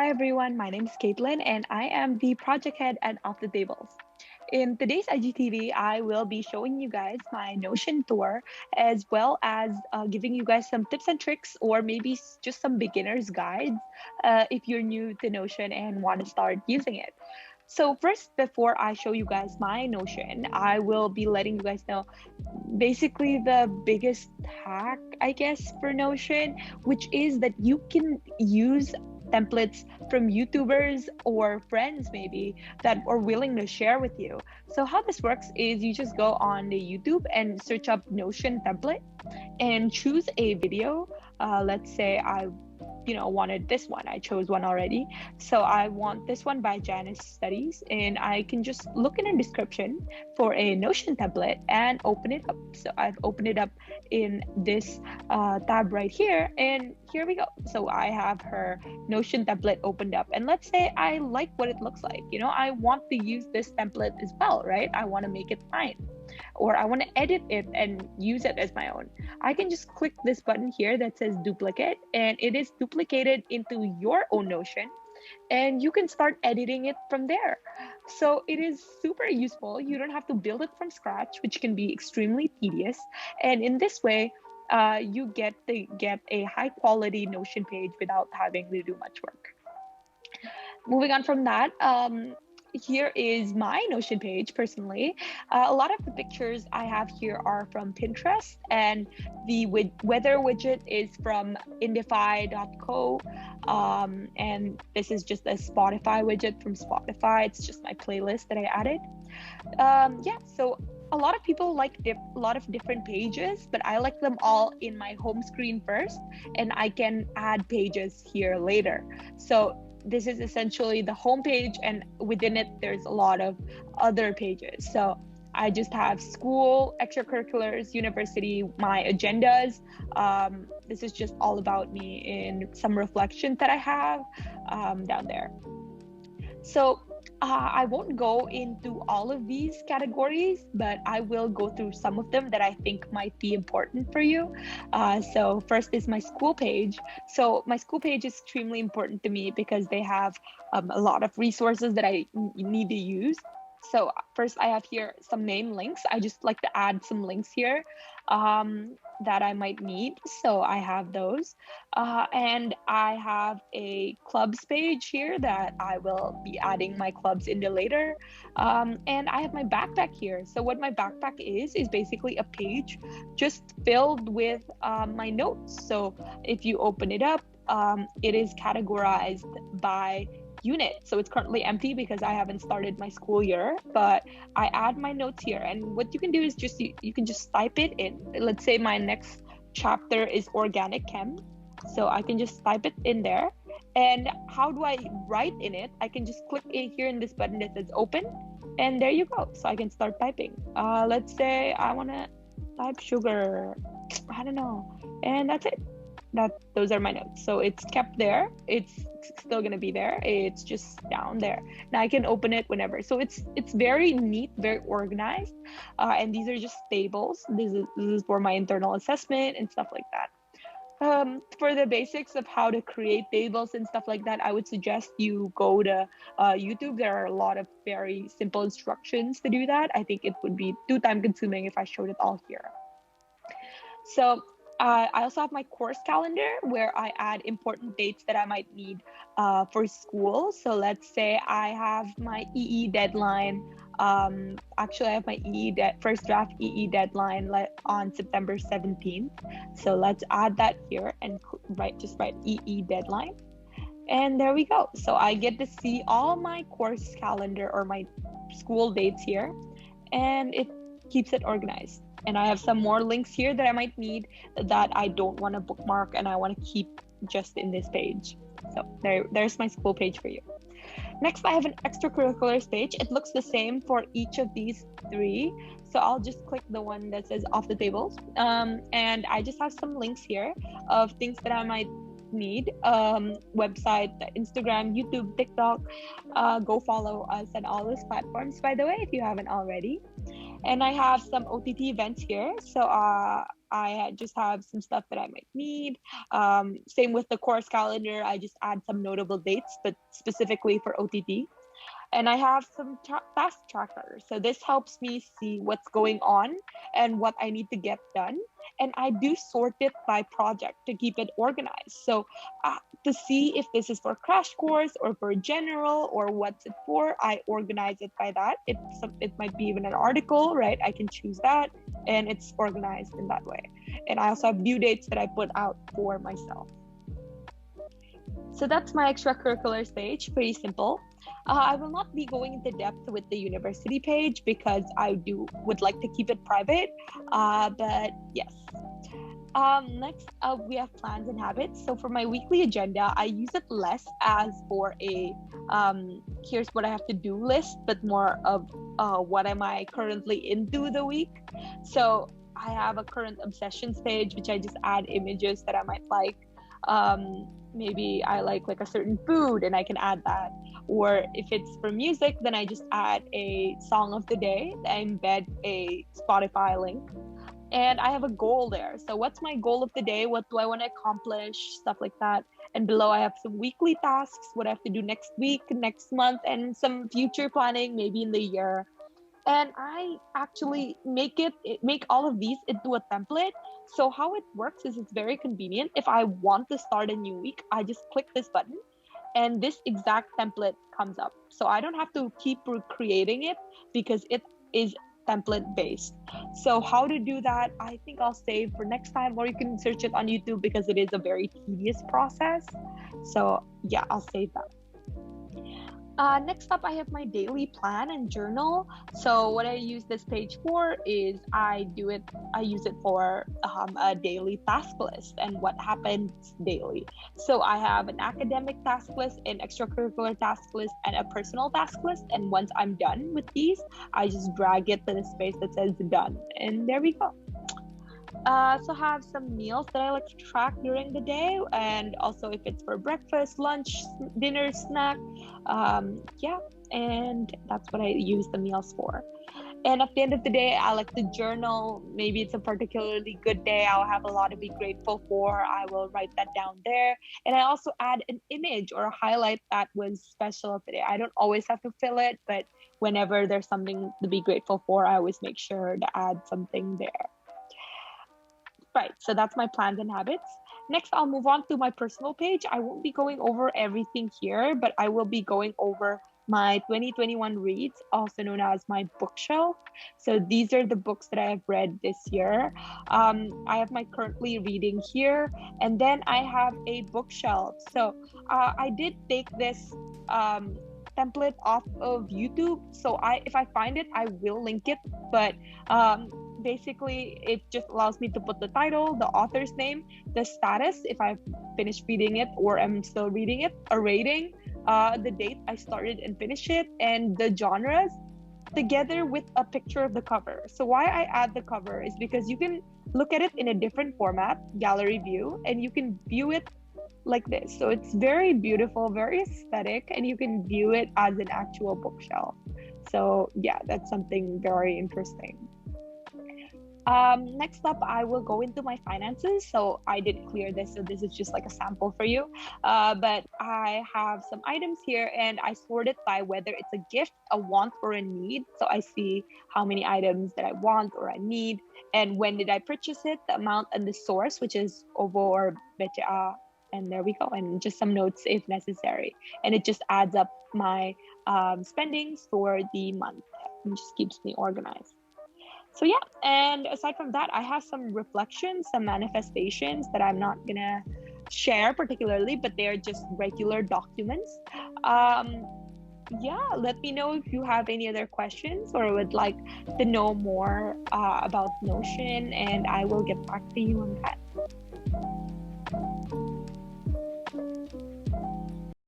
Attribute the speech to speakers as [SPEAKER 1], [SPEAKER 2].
[SPEAKER 1] Hi everyone, my name is Caitlyn and I am the project head at Off the Tables. In today's IGTV, I will be showing you guys my Notion tour as well as giving you guys some tips and tricks or maybe just some beginner's guides if you're new to Notion and want to start using it. So first, before I show you guys my Notion, I will be letting you guys know basically the biggest hack, I guess, for Notion, which is that you can use templates from YouTubers or friends maybe that are willing to share with you. So how this works is you just go on the YouTube and search up Notion template and choose a video. Let's say I wanted this one. I chose one already. So I want this one by Janice Studies, and I can just look in a description for a Notion template and open it up. So I've opened it up in this tab right here, and here we go. So I have her Notion template opened up, and let's say I like what it looks like. I want to use this template as well, right? I want to make it mine, or I want to edit it and use it as my own. I can just click this button here that says duplicate, and it is duplicated into your own Notion, and you can start editing it from there. So it is super useful. You don't have to build it from scratch, which can be extremely tedious. And in this way, you get a high quality Notion page without having to do much work. Moving on from that, here is my Notion page personally. A lot of the pictures I have here are from Pinterest, and the weather widget is from indify.co. And this is just a Spotify widget from Spotify. It's just my playlist that I added. Yeah, so a lot of people like a lot of different pages, but I like them all in my home screen first, and I can add pages here later. So this is essentially the home page, and within it there's a lot of other pages. So I just have school, extracurriculars, university, my agendas. This is just all about me in some reflections that I have down there. So I won't go into all of these categories, but I will go through some of them that I think might be important for you. So first is my school page. So my school page is extremely important to me because they have a lot of resources that I need to use. So first I have here some main links. I just like to add some links here that I might need. So I have those. And I have a clubs page here that I will be adding my clubs into later. And I have my backpack here. So what my backpack is basically a page just filled with my notes. So if you open it up, it is categorized by unit. So it's currently empty because I haven't started my school year, but I add my notes here. And what you can do is just you can just type it in. Let's say my next chapter is organic chem, so I can just type it in there. And how do I write in it? I can just click here in this button that says open, and there you go. So I can start typing. Let's say I want to type sugar, I don't know, and that's it. Those are my notes. So it's kept there. It's still gonna be there. It's just down there. Now I can open it whenever. So it's very neat, very organized. And these are just tables. This is for my internal assessment and stuff like that. For the basics of how to create tables and stuff like that, I would suggest you go to YouTube. There are a lot of very simple instructions to do that. I think it would be too time consuming if I showed it all here. So I also have my course calendar where I add important dates that I might need for school. So let's say I have my EE deadline. Actually, I have my first draft EE deadline on September 17th. So let's add that here and just write EE deadline. And there we go. So I get to see all my course calendar or my school dates here, and it keeps it organized. And I have some more links here that I might need that I don't want to bookmark and I want to keep just in this page. So there's my school page for you. Next, I have an extracurriculars page. It looks the same for each of these three. So I'll just click the one that says off the tables. And I just have some links here of things that I might need. Website, Instagram, YouTube, TikTok. Go follow us on all those platforms, by the way, if you haven't already. And I have some OTT events here. So just have some stuff that I might need. Same with the course calendar. I just add some notable dates, but specifically for OTT. And I have some task tracker. So this helps me see what's going on and what I need to get done. And I do sort it by project to keep it organized. So to see if this is for crash course or for general or what's it for, I organize it by that. It might be even an article, right? I can choose that, and it's organized in that way. And I also have due dates that I put out for myself. So that's my extracurriculars page, pretty simple. I will not be going into depth with the university page because I would like to keep it private. But yes. Next, we have plans and habits. So for my weekly agenda, I use it less as for a here's what I have to do list, but more of what am I currently into the week. So I have a current obsessions page, which I just add images that I might like. Maybe I like a certain food and I can add that. Or if it's for music, then I just add a song of the day. I embed a Spotify link. And I have a goal there. So what's my goal of the day? What do I want to accomplish? Stuff like that. And below I have some weekly tasks, what I have to do next week, next month, and some future planning, maybe in the year. And I actually make all of these into a template. So how it works is it's very convenient. If I want to start a new week, I just click this button and this exact template comes up. So I don't have to keep recreating it because it is template based. So how to do that, I think I'll save for next time, or you can search it on YouTube because it is a very tedious process. So yeah, I'll save that. Next up, I have my daily plan and journal. So what I use this page for is I use it for a daily task list and what happens daily. So I have an academic task list, an extracurricular task list, and a personal task list. And once I'm done with these, I just drag it to the space that says done. And there we go. So have some meals that I like to track during the day, and also if it's for breakfast, lunch, dinner, snack, yeah, and that's what I use the meals for. And at the end of the day, I like to journal. Maybe it's a particularly good day, I'll have a lot to be grateful for. I will write that down there, and I also add an image or a highlight that was special of the day. I don't always have to fill it, but whenever there's something to be grateful for, I always make sure to add something there. Right, so that's my plans and habits. Next, I'll move on to my personal page. I won't be going over everything here, but I will be going over my 2021 reads, also known as my bookshelf. So these are the books that I have read this year. I have my currently reading here, and then I have a bookshelf. So I did take this template off of YouTube. So if I find it, I will link it, but basically it just allows me to put the title, the author's name, the status if I've finished reading it or am still reading it, a rating, the date I started and finished it, and the genres, together with a picture of the cover. So why I add the cover is because you can look at it in a different format, gallery view, and you can view it like this. So it's very beautiful, very aesthetic, and you can view it as an actual bookshelf. So yeah, that's something very interesting. Next up, I will go into my finances. So I did clear this, so this is just like a sample for you. But I have some items here, and I sort it by whether it's a gift, a want, or a need. So I see how many items that I want or I need, and when did I purchase it, the amount, and the source, which is OVO or BCA. And there we go, and just some notes if necessary. And it just adds up my spendings for the month and just keeps me organized. So yeah, and aside from that, I have some reflections, some manifestations that I'm not gonna share particularly, but they're just regular documents. Yeah, let me know if you have any other questions or would like to know more about Notion, and I will get back to you on that.